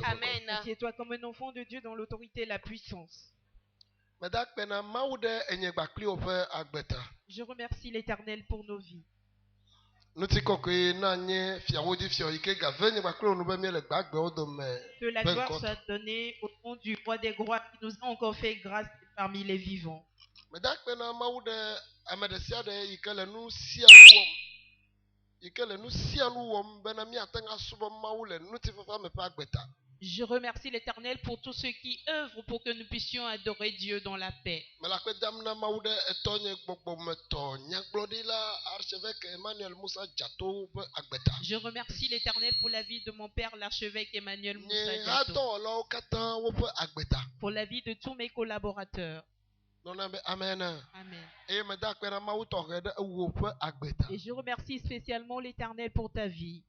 Amen. Et toi comme un enfant de Dieu dans l'autorité et la puissance. Je remercie l'Éternel pour nos vies. Que la gloire soit donnée au nom du roi des rois qui nous a encore fait grâce parmi les vivants. Je remercie l'Éternel pour tous ceux qui œuvrent pour que nous puissions adorer Dieu dans la paix. Je remercie l'Éternel pour la vie de mon père, l'archevêque Emmanuel Moussa Diato. Pour la vie de tous mes collaborateurs. Amen. Amen. Et je remercie spécialement l'Éternel pour ta vie.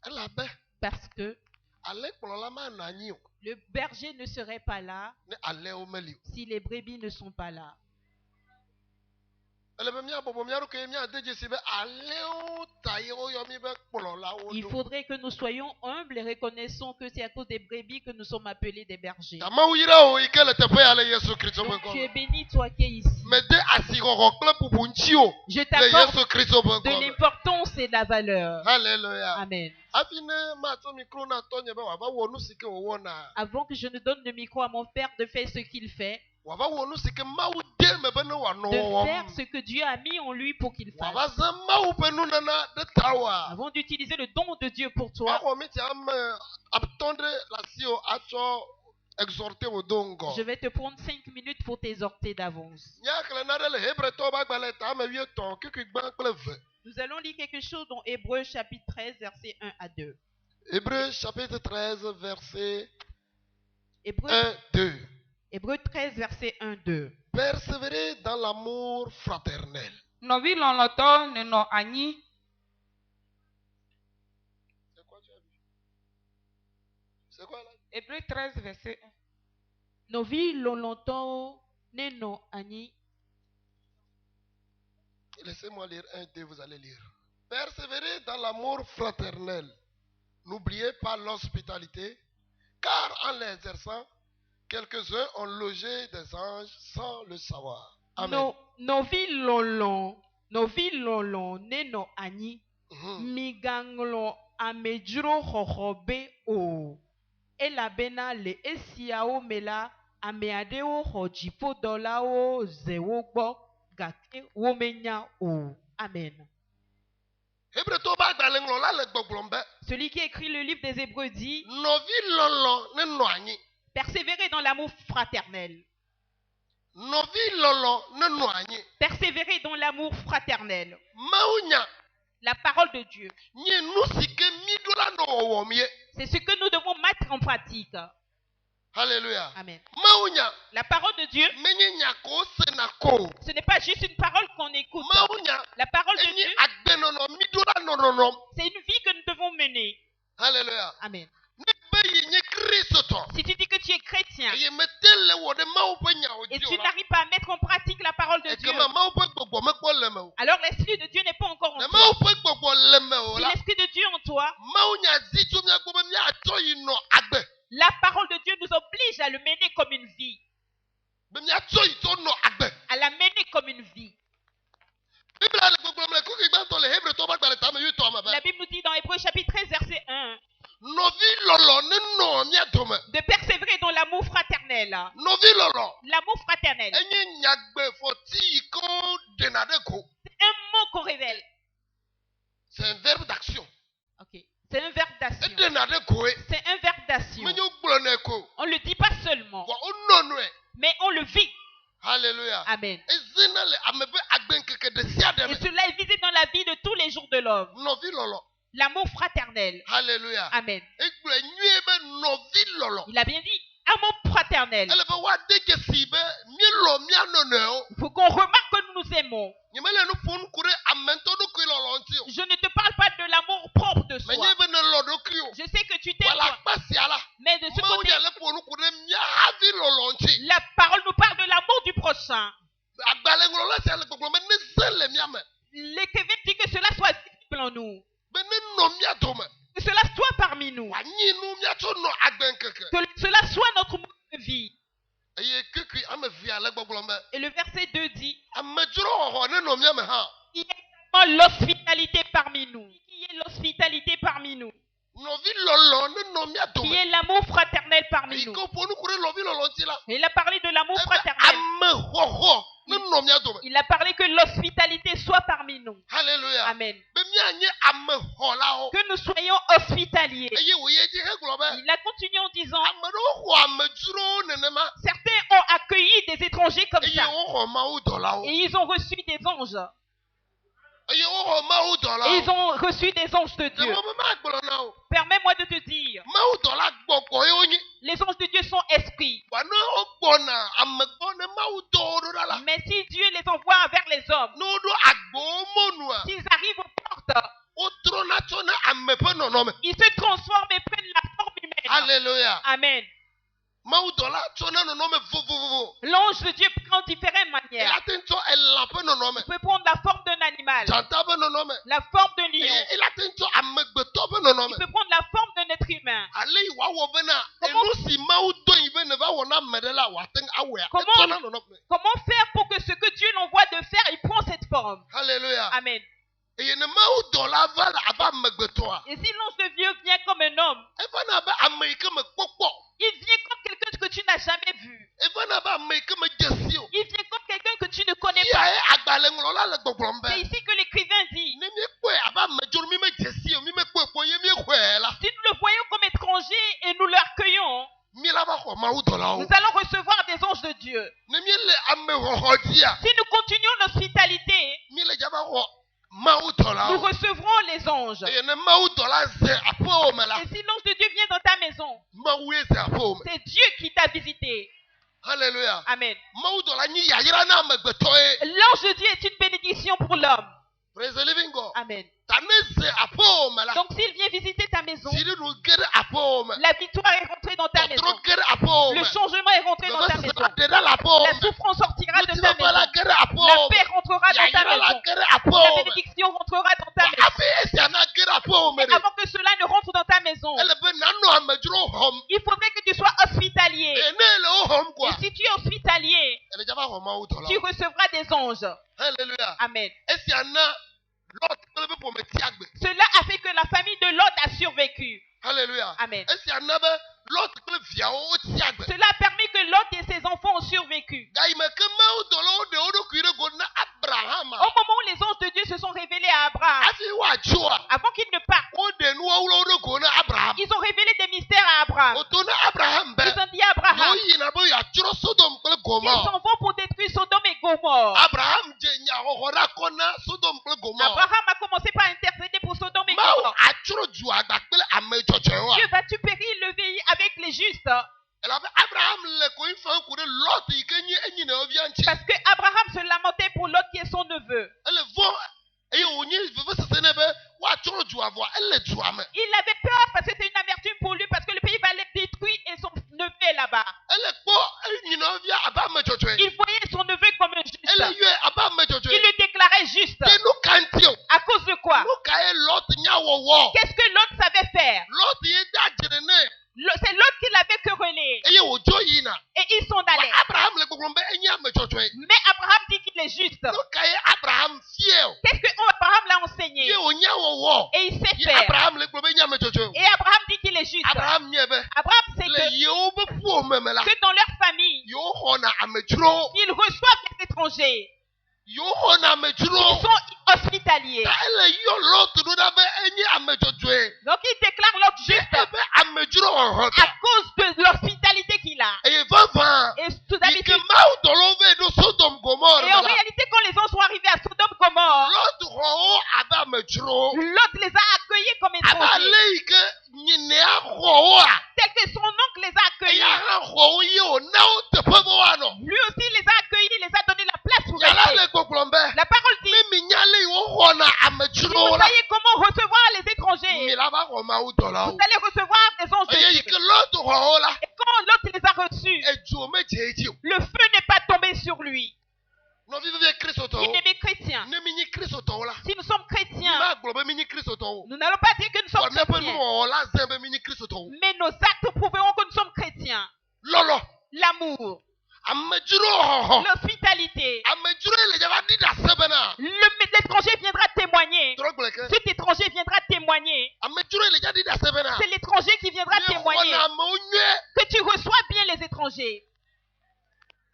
Parce que le berger ne serait pas là si les brebis ne sont pas là. Il faudrait que nous soyons humbles et reconnaissons que c'est à cause des brebis que nous sommes appelés des bergers. Donc tu es béni, toi qui es ici. Je t'accorde de l'importance et de la valeur. Alléluia. Amen. Avant que je ne donne le micro à mon père de faire ce qu'il fait, de faire ce que Dieu a mis en lui pour qu'il fasse. Avant d'utiliser le don de Dieu pour toi, je vais te prendre 5 minutes pour t'exhorter d'avance. Nous allons lire quelque chose dans Hébreux chapitre 13, versets 1 à 2. Hébreux chapitre 13, verset 1-2. Hébreux 13, verset 1-2. Persévérez dans l'amour fraternel. C'est quoi C'est quoi là? Hébreux 13, verset 1. Laissez-moi lire 1-2, vous allez lire. Persévérez dans l'amour fraternel. N'oubliez pas l'hospitalité, car en l'exerçant, quelques-uns ont logé des anges sans le savoir. Amen. Miganglo amejuro hohobe o. Elabena le esiao mela ameadeo hojipo dola o zewogbo gake womenya o. Amen. Celui qui écrit le livre des Hébreux dit: persévérez dans l'amour fraternel. Persévérez dans l'amour fraternel. La parole de Dieu. C'est ce que nous devons mettre en pratique. Alléluia. Amen. La parole de Dieu, ce n'est pas juste une parole qu'on écoute. La parole de Dieu, c'est une vie que nous devons mener. Alléluia. Amen. Si tu dis que tu es chrétien et tu n'arrives pas à mettre en pratique la parole de Dieu, alors l'Esprit de Dieu n'est pas encore en toi. Si l'Esprit de Dieu en toi, la parole de Dieu nous oblige à le mener comme une vie. À la mener comme une vie. La Bible nous dit dans Hébreux chapitre 13, verset 1, de persévérer dans l'amour fraternel. L'amour fraternel. C'est un mot qu'on révèle. C'est un verbe d'action. Ok. C'est un verbe d'action. C'est un verbe d'action. On ne le dit pas seulement, mais on le vit. Alléluia. Amen. Et cela est visible dans la vie de tous les jours de l'homme. L'amour fraternel. Alléluia. Amen. Il a bien dit amour fraternel. Il faut qu'on remarque que nous nous aimons. Je ne te parle pas de l'amour propre de soi. Je sais que tu t'aimes toi. Mais de ce côté, la parole nous parle de l'amour du prochain. L'écrivain dit que cela soit visible en nous. Que cela Que cela soit notre mode de vie. Et le verset 2 dit, il y a également l'hospitalité parmi nous. Qui est l'hospitalité parmi nous? Qui est l'amour fraternel parmi nous. Il a parlé de l'amour fraternel. Il a parlé que l'hospitalité soit parmi nous. Alléluia. Amen. Que nous soyons hospitaliers. Il a continué en disant, certains ont accueilli des étrangers comme ça. Et ils ont reçu des anges. Et ils ont reçu des anges de Dieu. Permets-moi de te dire, les anges de Dieu sont esprits. Mais si Dieu les envoie vers les hommes, s'ils arrivent aux portes, ils se transforment et prennent la forme humaine. Alléluia. Amen. L'ange de Dieu prend différentes manières. Il peut prendre la forme d'un animal, la forme d'un lion. Il peut prendre la forme d'un être humain. Comment faire pour que ce que Dieu l'envoie de faire, il prend cette forme? Alléluia. Amen. Et si l'ange de Dieu vient comme un homme, il vient comme quelqu'un que tu n'as jamais vu. Il vient comme quelqu'un que tu ne connais pas. C'est ici que l'écrivain dit, si nous le voyons comme étranger et nous l'accueillons, nous allons recevoir des anges de Dieu. Si nous continuons l'hospitalité, nous recevrons les anges. Et si l'ange de Dieu vient dans ta maison, c'est Dieu qui t'a visité. Alléluia. Amen. L'ange de Dieu est une bénédiction pour l'homme. Praise the living God. Amen. Donc s'il vient visiter ta maison, la victoire est rentrée dans ta maison. Le changement est rentré dans ta maison. La souffrance sortira de ta maison. La paix rentrera dans ta maison. La bénédiction rentrera dans ta maison. Mais avant que cela ne rentre dans ta maison, il faudrait que tu sois hospitalier. Et si tu es hospitalier, tu recevras des anges. Alléluia. Amen. Cela a fait que la famille de Lot a survécu. Alléluia. Amen. Cela a permis que Lot et ses enfants ont survécu. Au moment où les anges de Dieu se sont révélés à Abraham, avant qu'il ne parte, ils ont révélé des mystères à Abraham. Ils ont dit à Abraham, ils s'en vont pour détruire Sodome et Gomorrhe. Abraham a commencé par intercéder pour Sodome et Gomorrhe. Dieu, vas-tu périr le pays avec les justes? Parce que Abraham se lamentait pour Lot qui est son neveu. Il avait peur parce que c'était une amertume pour lui, parce que le pays va l'être détruit et son neveu est là-bas. Il voyait son neveu comme un juste. Il le déclarait juste. À cause de quoi? Qu'est-ce que Lot savait faire? C'est Lot qui l'avait querellé. Et ils sont allés. Mais Abraham dit qu'il est juste. Qu'est-ce que Abraham l'a enseigné? Et il sait faire. Et Abraham dit qu'il est juste. Abraham sait que dans leur famille, ils reçoivent des étrangers. Ils sont hospitaliers. Donc il déclare l'autre juste à cause de l'hospitalité qu'il a. Et tout d'habitude, et en réalité, quand les gens sont arrivés à Sodome et Gomorre, l'autre les a accueillis comme étrangers. Tel que son oncle les a accueillis. Lui aussi les a accueillis, les a donné la place pour rester. La parole dit, si vous savez comment recevoir les étrangers, vous allez recevoir des anges de Dieu. Et quand l'autre les a reçus, le feu n'est pas tombé sur lui. Bien-aimés chrétiens, si nous sommes chrétiens, nous n'allons pas dire que nous sommes chrétiens, mais et nos actes prouveront que nous sommes chrétiens. Lolo. L'amour. L'hospitalité. L'étranger viendra témoigner. Cet étranger viendra témoigner. C'est l'étranger qui viendra témoigner. Que tu reçois bien les étrangers.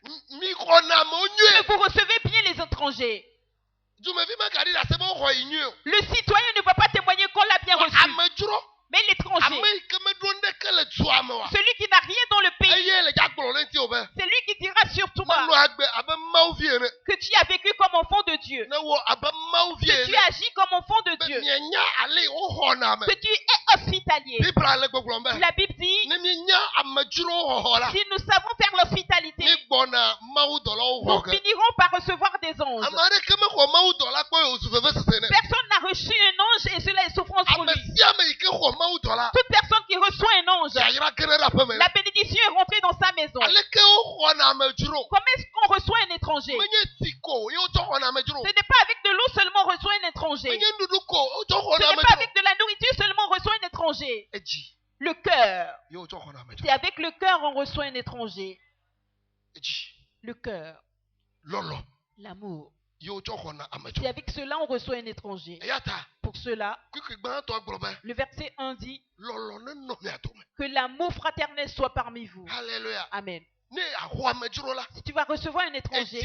Que vous recevez bien les étrangers. Le citoyen ne va pas témoigner qu'on l'a bien reçu. Mais l'étranger, celui qui n'a rien dans le pays, c'est lui qui dira sur toi que tu as vécu comme enfant de Dieu, que tu agis comme enfant de Dieu, que tu es hospitalier. La Bible dit, si nous savons faire l'hospitalité, nous finirons par recevoir des anges. Personne n'a reçu un ange et cela est souffrance pour lui. Toute personne qui reçoit un ange, la bénédiction est rentrée dans sa maison. Comment est-ce qu'on reçoit un étranger? Ce n'est pas avec de l'eau seulement on reçoit un étranger. Ce n'est pas avec de la nourriture seulement on reçoit un étranger. Le cœur. C'est avec le cœur on reçoit un étranger. Le cœur. L'amour. C'est avec cela on reçoit un étranger. Pour cela, le verset 1 dit que l'amour fraternel soit parmi vous. Alléluia. Amen. Si tu vas recevoir un étranger,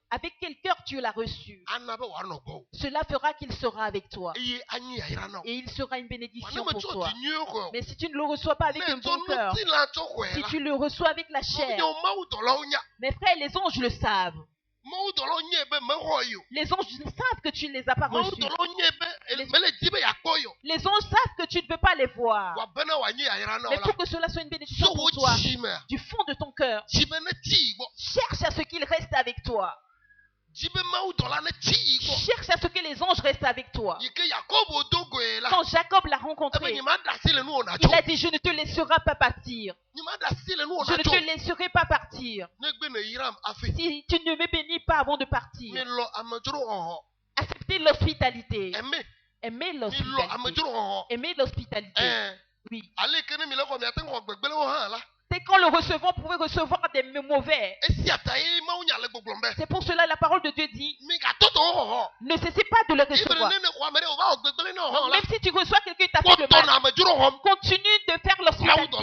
avec quel cœur tu l'as reçu, cela fera qu'il sera avec toi. Et il sera une bénédiction pour toi. Mais si tu ne le reçois pas avec un bon cœur, si tu le reçois avec la chair, mes frères, les anges le savent. Les anges savent que tu ne les as pas reçus. Les anges savent que tu ne veux pas les voir. Mais pour que cela soit une bénédiction pour toi, du fond de ton cœur, cherche à ce qu'ils restent avec toi. Cherche à ce que les anges restent avec toi. Quand Jacob l'a rencontré, il a dit, je ne te laisserai pas partir. Je ne te laisserai pas partir. Si tu ne me bénis pas avant de partir. Acceptez l'hospitalité. Aimez l'hospitalité. Aimez l'hospitalité. Oui. C'est quand le recevant pouvait recevoir des mauvais. C'est pour cela la parole de Dieu dit, ne cessez pas de le recevoir. Donc, même si tu reçois quelqu'un qui t'a fait le mal, continue de faire l'hospitalité.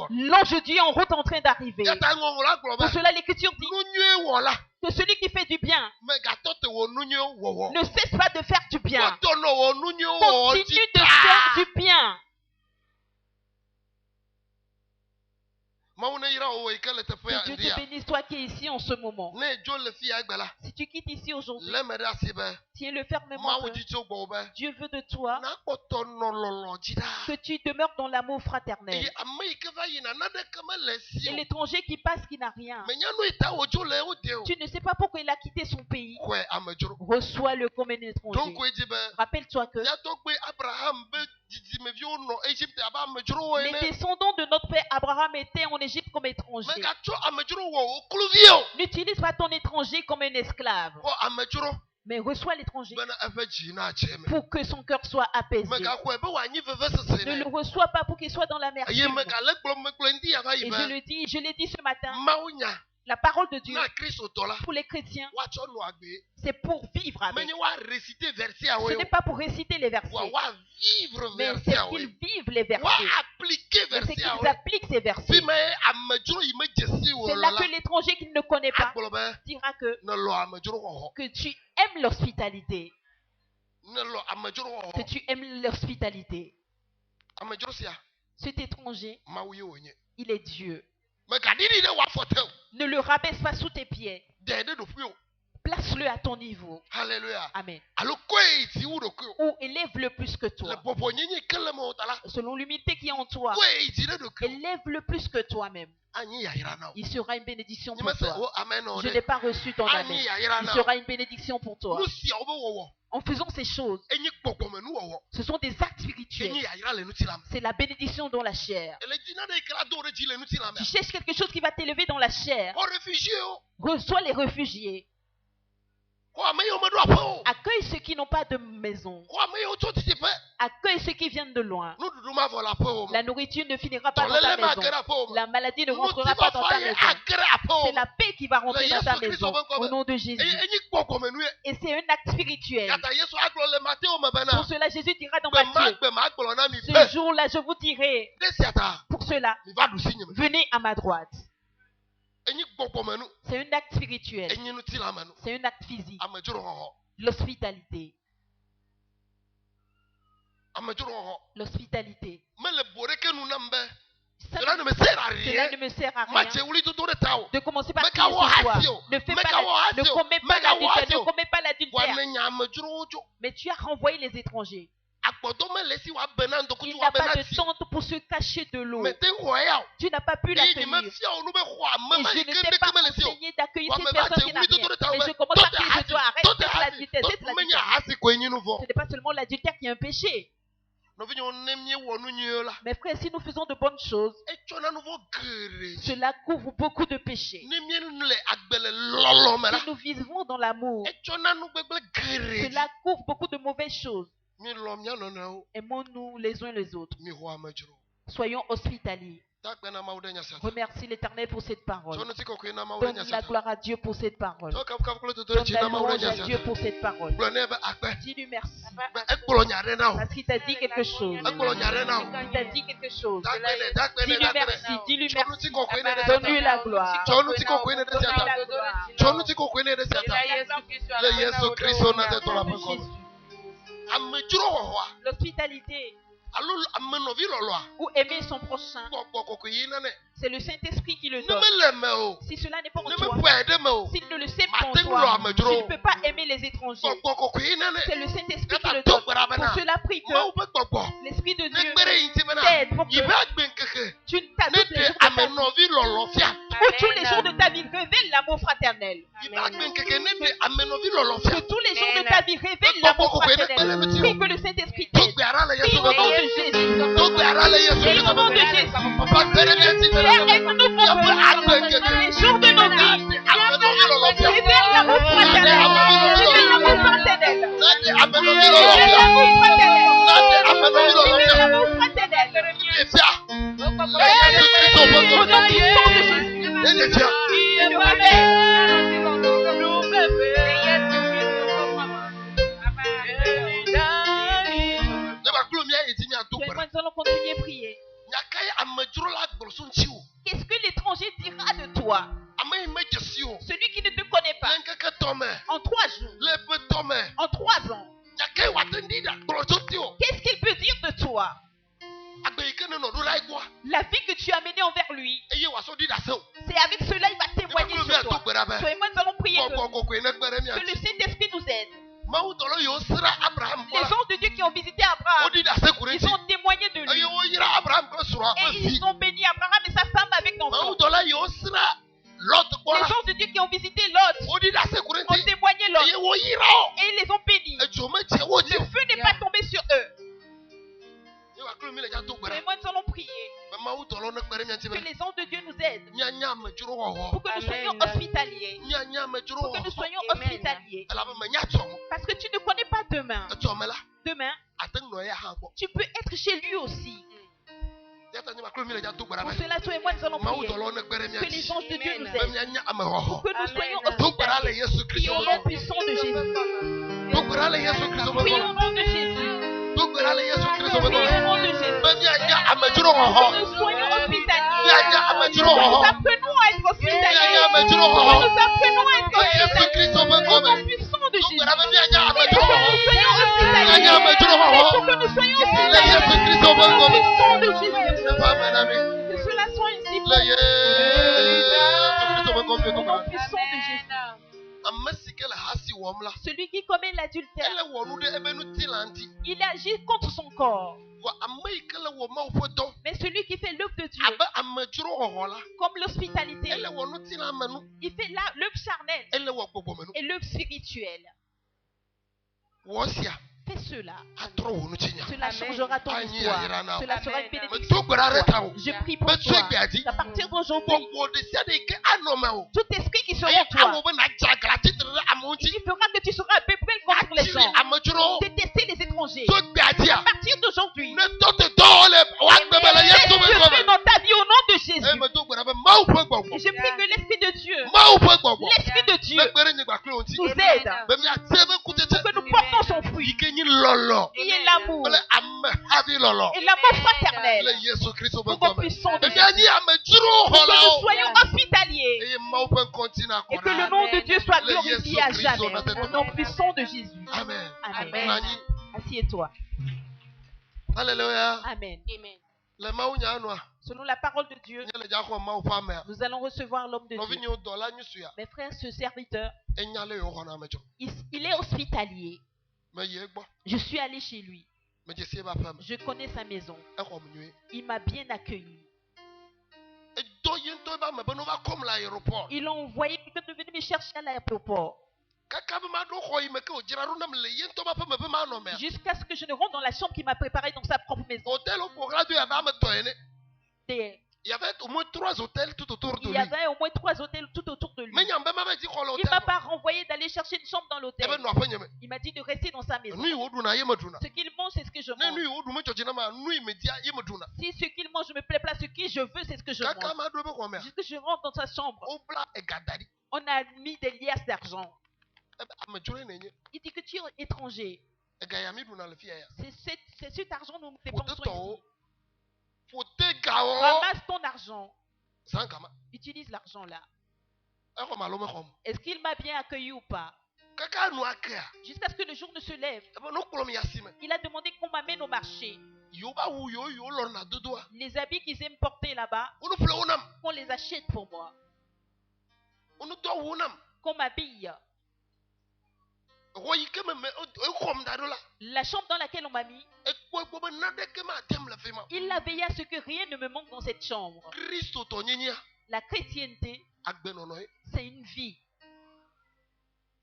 L'ange de Dieu est en route en train d'arriver. Pour cela l'écriture dit que celui qui fait du bien ne cesse pas de faire du bien. Continue de faire du bien. Que Dieu te bénisse, toi qui es ici en ce moment. Si tu quittes ici aujourd'hui, tiens le fermement que Dieu veut de toi que tu demeures dans l'amour fraternel. Et l'étranger qui passe qui n'a rien, tu ne sais pas pourquoi il a quitté son pays, reçois-le comme un étranger. Rappelle-toi que les descendants de notre père Abraham étaient en Égypte comme étrangers. N'utilise pas ton étranger comme un esclave, mais reçois l'étranger pour que son cœur soit apaisé. Ne le reçois pas pour qu'il soit dans la mer. Et je l'ai dit ce matin, la parole de Dieu pour les chrétiens, c'est pour vivre avec. Ce n'est pas pour réciter les versets, mais c'est qu'ils vivent les versets. C'est qu'ils appliquent ces versets. C'est là que l'étranger qui ne connaît pas dira que tu aimes l'hospitalité. Que tu aimes l'hospitalité. Cet étranger, il est Dieu. Ne le rabaisse pas sous tes pieds. Place-le à ton niveau. Alléluia. Amen. Ou élève-le plus que toi. Selon l'humilité qui est en toi, élève-le plus que toi-même. Il sera une bénédiction pour toi. Je n'ai pas reçu ton amen. Il sera une bénédiction pour toi. En faisant ces choses, ce sont des actes spirituels. C'est la bénédiction dans la chair. Tu cherches quelque chose qui va t'élever dans la chair. Reçois les réfugiés. Accueille ceux qui n'ont pas de maison. Accueille ceux qui viennent de loin. La nourriture ne finira pas dans ta maison. La maladie ne rentrera pas dans ta maison. C'est la paix qui va rentrer dans ta maison. Au nom de Jésus. Et c'est un acte spirituel. Pour cela, Jésus dira dans Matthieu, ce jour-là, je vous dirai, pour cela, venez à ma droite. C'est un acte spirituel. C'est un acte physique. L'hospitalité. L'hospitalité. Cela ne me sert à rien de commencer par crier ce soir. Ne commets pas l'adultère. Mais tu as renvoyé les étrangers. Il n'a pas de tente pour se cacher de l'eau. Tu n'as pas pu l'accueillir. Et je ne t'ai pas enseigné d'accueillir cette personne qui n'a rien. Et je commence par crier ce soir. Arrête l'adultère. Ce n'est pas seulement l'adultère qui est un péché. Mais frère, si nous faisons de bonnes choses, cela couvre beaucoup de péchés. Si nous vivons dans l'amour, cela couvre beaucoup de mauvaises choses. Aimons-nous les uns les autres. Soyons hospitaliers. Remercie l'Éternel pour cette parole. Donne la gloire à Dieu pour cette parole. Donne la louange à Dieu pour cette parole. Dis-lui merci. Parce qu'il t'a dit quelque chose. Il t'a dit quelque chose. Dis-lui merci. Dis-lui merci. Donne-lui la gloire. Donne-lui la gloire. L'hospitalité ou aimer son prochain, c'est le Saint-Esprit qui le donne. Si cela n'est pas en toi, s'il ne le sait pas en toi, tu ne peux pas aimer les étrangers. C'est le Saint-Esprit qui le donne. Pour cela, prie que l'Esprit de Dieu t'aide pour que tu ne t'adoutes les jours de ta vie. Pour tous les jours de ta vie, révèle l'amour fraternel. Que tous les jours de ta vie, révèle l'amour fraternel. Prie que le Saint-Esprit t'aide. Prie au nom de Jésus. Prie au nom de Jésus. Père, aide-nous pour que dans les jours de nos vies, révèle l'amour fraternel. Révèle l'amour fraternel. Révèle l'amour fraternel. Révèle l'amour fraternel. Au nom puissant de Jésus. Nous allons continuer à prier. Qu'est-ce que l'étranger dira de toi? Celui qui ne te connaît pas. En 3 jours. En 3 ans. Qu'est-ce qu'il peut dire de toi? La vie que tu as menée envers lui. C'est avec cela qu'il va témoigner sur toi. Toi et moi, nous allons prier que le Saint-Esprit nous aide. Les gens de Dieu qui ont visité Abraham, ils ont témoigné de lui. Et ils ont béni Abraham et sa femme avec d'enfants. Les gens de Dieu qui ont visité Lot ont témoigné Lot. Et ils les ont bénis. Le feu n'est pas tombé sur eux. Et moi, nous allons prier que les anges de Dieu nous aident pour que nous soyons hospitaliers. Pour que nous soyons hospitaliers. Parce que tu ne connais pas demain. Demain, tu peux être chez lui aussi. Pour cela, toi et moi, nous allons prier que les anges de Dieu nous aident. Pour que nous soyons hospitaliers. Prions au nom puissant de Jésus. Prions au nom de Jésus. Prions au nom de Jésus. Que nous soyons hospitaliers. Que nous apprenons à être hospitaliers. Que nous apprenons à être hospitaliers. Au nom puissant de Jésus. Pour que nous soyons hospitaliers. Pour que nous soyons hospitaliers. Au nom puissant de Jésus. Que cela soit ainsi. Au nom puissant de Jésus. Celui qui commet l'adultère, il agit contre son corps. Mais celui qui fait l'œuvre de Dieu, comme l'hospitalité, il fait l'œuvre charnelle et l'œuvre spirituelle. Fais cela. Atro tinya. Cela changera ton Anyi histoire. ayira na. Cela sera une Me bénédiction. to gbara reta o. Je prie pour Me toi. to gadi. À partir d'aujourd'hui, Gbogbo de sia de ke anome o. tout esprit qui sera Aye en toi, awo be na jagala titre amonti. il fera que tu seras un peu plus contre les Atiri gens. amajuro. Détester les étrangers. To gbadi À a. partir d'aujourd'hui, Ne to te dole wa gbebele laisse Yesu be Dieu gome. dans ta vie au nom de E Jésus. me to gbara be mawu pe gbogbo. Et je prie que l'Esprit de Dieu, Mawu pe gbogbo. l'Esprit de Dieu Me gbere nyi gbakle onti. nous aide Be mi atebe kutete. pour que nous portons son fruit, Ike nyi lolo. qui est l'amour Bele ame havi lolo. et l'amour fraternel. Le Yesu Kristo be Pour qu'on gome. puisse sonder, E bi anyi amajuro pour que hola nous o. soyons hospitaliers Eye mawu pe kontina et que le kona. nom de Dieu soit Le glorifié Yesu à Christ, jamais. on a fait Au nom puissant de Jésus. Amen. Amen. Nani. Assieds-toi. Alléluia. Amen. Le mawu nya anwa. Selon la parole de Dieu, Nye le jako mawu pa me. nous allons recevoir l'homme de Novi Dieu. nyi dola nyi suya. Mes frères, ce serviteur, Enyale yo hona mejo. il est hospitalier. Me ye gbo. Je suis allé chez lui. Me je sie ba fam. Je connais sa maison. E ko mnue. Il m'a bien accueilli. E do yin to ba me be no ba kom la aéroport. Il a envoyé quelqu'un de venir me chercher à l'aéroport. Kaka be ma do ho yi me ke o jiraru nam le yin to ba fa me be ma no me. Jusqu'à ce que je ne rentre dans la chambre qu'il m'a préparée dans sa propre maison. Hôtel au programme ya ba me to ene. Et Il y avait au moins 3 hôtels tout autour de il lui. y avait au moins 3 hôtels tout autour de lui. Mais nyambe ma ba di ko Il ne l'hôtel. m'a pas renvoyé d'aller chercher une chambre dans E l'hôtel. be no afa nyame. Il m'a dit de rester dans sa maison. Nu yi wodu na ye maduna. Ce qu'il mange, c'est ce que je Ne nu mange. yi wodu me chochi na ma nu yi me dia ye maduna. Si ce qu'il mange ne me plaît pas, ce que je veux, c'est ce que je Kaka mange. ma do be ko me. Jusque je rentre dans sa chambre, O bla e gadari. on a mis des liasses d'argent. E be amajure ne nye. Il dit que tu es étranger. E ga ya mi du na le fia ya. C'est cet argent dont nous Fote dépensons to. ici. Fote ga o. Ramasse ton argent. San kama. Utilise l'argent là. E ko ma lo me ko. Est-ce qu'il m'a bien accueilli ou pas? Kaka nu akea. Jusqu'à ce que le jour ne se lève, E be no klo mi asime. il a demandé qu'on m'amène au marché. Yo ba wu yo yo lor na dodo a. Les habits qu'ils aiment porter là-bas, Unu fle unam. qu'on les achète pour moi. Unu to unam. Qu'on m'habille. Ro yi ke me e ko m da do la. La chambre dans laquelle on m'a mis, E ko be na de ke ma tem le fema. il a veillé à ce que rien ne me manque dans cette chambre. Kristo to nyinya. La chrétienté, Agbe no no e. c'est une vie.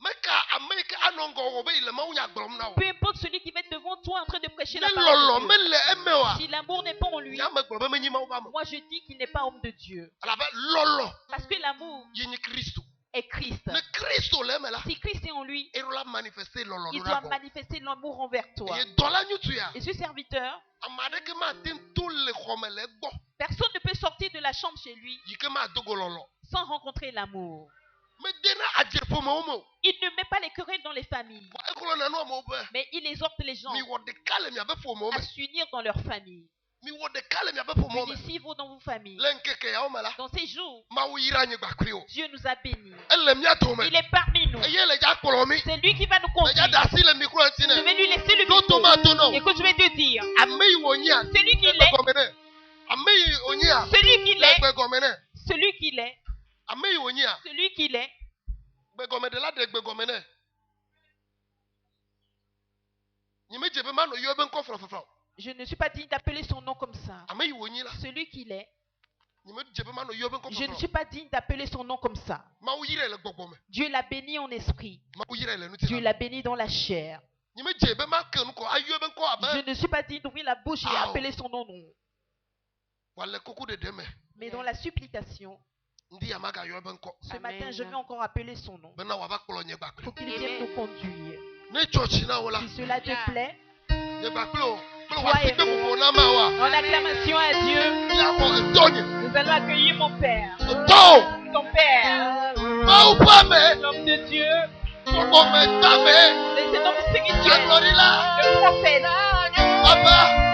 Meka Amerika anongo wo be ile ma unya gbrom na wo. Peu importe celui qui va être devant toi en train de prêcher la Ne parole lolo de me Dieu. le emewa. Si l'amour n'est pas en lui, Ya me gbrom me nyi ma wo ba mo. moi je dis qu'il n'est pas homme de Dieu. Ala ba lolo Parce que l'amour yi ni Kristo. est Christ. Ne Kristo le me la. Si Christ est en lui, E ro la manifester lolo il do doit na ko. manifester l'amour envers toi. E dola nyutu ya. Et ce serviteur, Amade ke ma tin tout le khome le gbo. personne ne peut sortir de la chambre chez lui Yi ke ma dogo lolo. sans rencontrer l'amour. Me dena adje fo mo mo. Il ne met pas les querelles dans les familles, E ko na no mo be. mais il exhorte les gens Mi wo de kale mi abe fo mo à me. s'unir dans leur famille. Mi wo de kale mi abe fo mo me. Unissez-vous dans vos familles. Lenkeke ya o me la. Dans ces jours, Ma wo yira nyi gbakri o. Dieu nous a bénis. Ele mi ato me. Il est parmi nous. E ye le ja kpolo mi. C'est lui qui va nous Me ja conduire. da si le micro antine. Je vais lui laisser le No to ma to no. micro. Écoute, je vais te dire, Ameyi wonya. celui qu'il est, Ameyi onya. celui qu'il est, Gbegomene. celui qu'il est, Ameyi onya. celui qu'il est, Gbegomede la de gbegomene. Nyime jebe ma no yo ben ko frofofo. je ne suis pas digne d'appeler son nom comme ça. Ameyi wonyi la. Celui qu'il est, Nyime jebe ma no yo ben ko je ne frofofo. suis pas digne d'appeler son nom comme ça. Ma wo yire le gbogbome. Dieu l'a béni en esprit. Ma wo yire le Dieu nuti. l'a béni dans la chair. Nyime jebe ma ke nu ko ayo ben ko Je abe. ne suis pas digne d'ouvrir la bouche et Ah. appeler son nom non. Wale koku de deme. Mais dans la supplication, Ndi amaga yo ben ko. ce matin, je vais encore appeler son nom. Bena wa ba kpolo nye gbakri. Pour qu'il vienne nous conduire. Ne church na wo la. Si cela te plaît, Nye gbakri o. Kpolo Toi wa et sike moi. mo na ma wa. en acclamation à Dieu, Ya ko tonye. nous allons accueillir mon Père. To. Ton Père, Ma ou pa me. l'homme de Dieu, Ko me ta me. et cet homme Ya spirituel, glori la. le prophète. Papa.